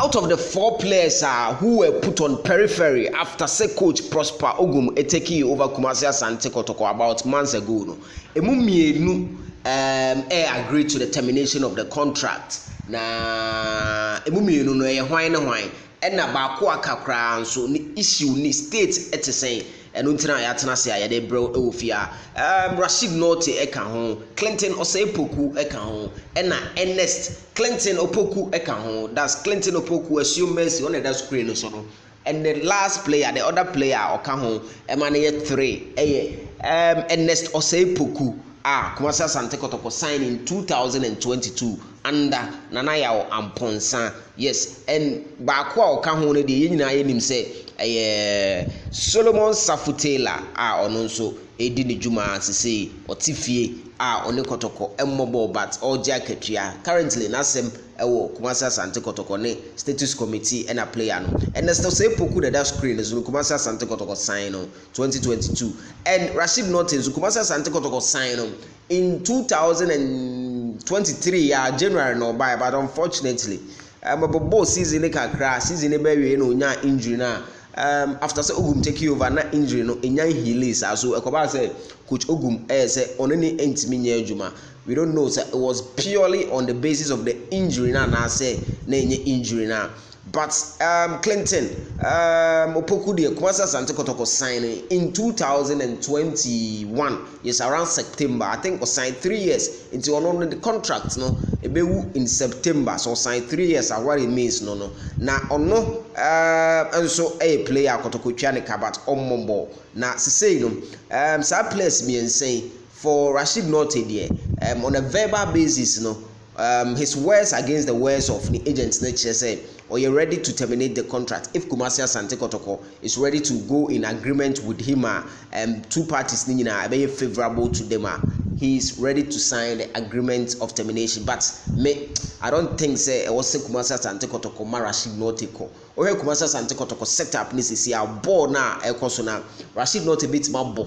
out of the 4 players who were put on periphery after say coach Prosper Ogum taking over Kumasi Asante Kotoko about months ago no emu mienu agreed to the termination of the contract na emu mienu no hwan na hwan na baako akakra nso ni issue ni state etesen eno ntina ya tena se ayede bro ewofia Rashid Nortey eka ho Clinton Osei Poku eka ho na Ernest Clinton Opoku eka ho that's Clinton Opoku assume mercy on that screen so no and the last player the other player oka ho man 3 Ernest Osei Poku Kumasi Asante Kotoko signed in 2022 under Nanaya Amponsa. Yes, and baako oka ho ne de nyina yenim se Solomon Safutela ono nso edi ne djuma sese otifie one Kotoko emmobo but oja ketua currently nasem ewo Kumasi Asante Kotoko ne status committee and a player no Ernest Osei Poku that screen is Kumasi Asante Kotoko sign no 2022 and Rashid Nortey Kumasi Asante Kotoko sign no in 2023 January no buy but unfortunately both season kakra season be we no nya injury na after say Ogum take over na injury no enya healing so ekoba say coach Ogum say onani entimi nya adwuma we don't know say it was purely on the basis of the injury na say na enya injury na but Clinton Opoku de Kumasi Asante Kotoko signing in 2021 yes around September I think was signed 3 years into on the contract no ebewu in September so signed 3 years what it means no na ono so a player Kotoko twane kabat omombo na sesei no some players me say for Rashid Nortey there on a verbal basis no his words against the words of the agents nature say or you're ready to terminate the contract if Kumasi Asante Kotoko is ready to go in agreement with him 2 parties ni nyina be favorable to them he is ready to sign the agreement of termination but me I don't think say e was Kumasi Asante Kotoko Rashid Nortey ko o he Kumasi Asante Kotoko set up ni sisi a ball na e koso na Rashid Nortey bit mambo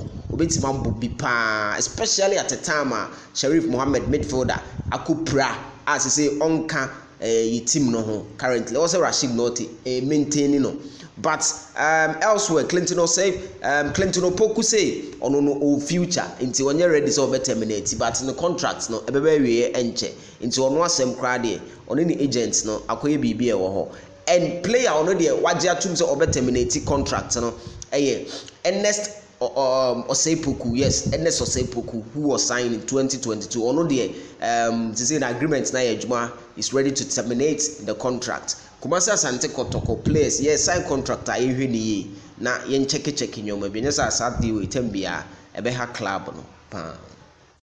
bi pa especially at the time Sharif Mohammed midfielder akupra as say onka team no ho currently also Rashid Nortey maintaining no but elsewhere Clinton Opoku say ono no future until when you're ready so be terminate but in the contracts no ebebe wie enche until ono asem kra de ono ni agents no akoye bibi e wo ho and player ono de waje atum so obe terminate contract no Ernest Osei Poku, yes, Ernest Osei Poku, who was signed in 2022. Ono de to say an agreement na yejuma is ready to terminate the contract. Kumasi Asante Kotoko players, yes, sign contract a ehwe ni na yen check nyoma bi nyesa asade we tembia ebe ha club no pa.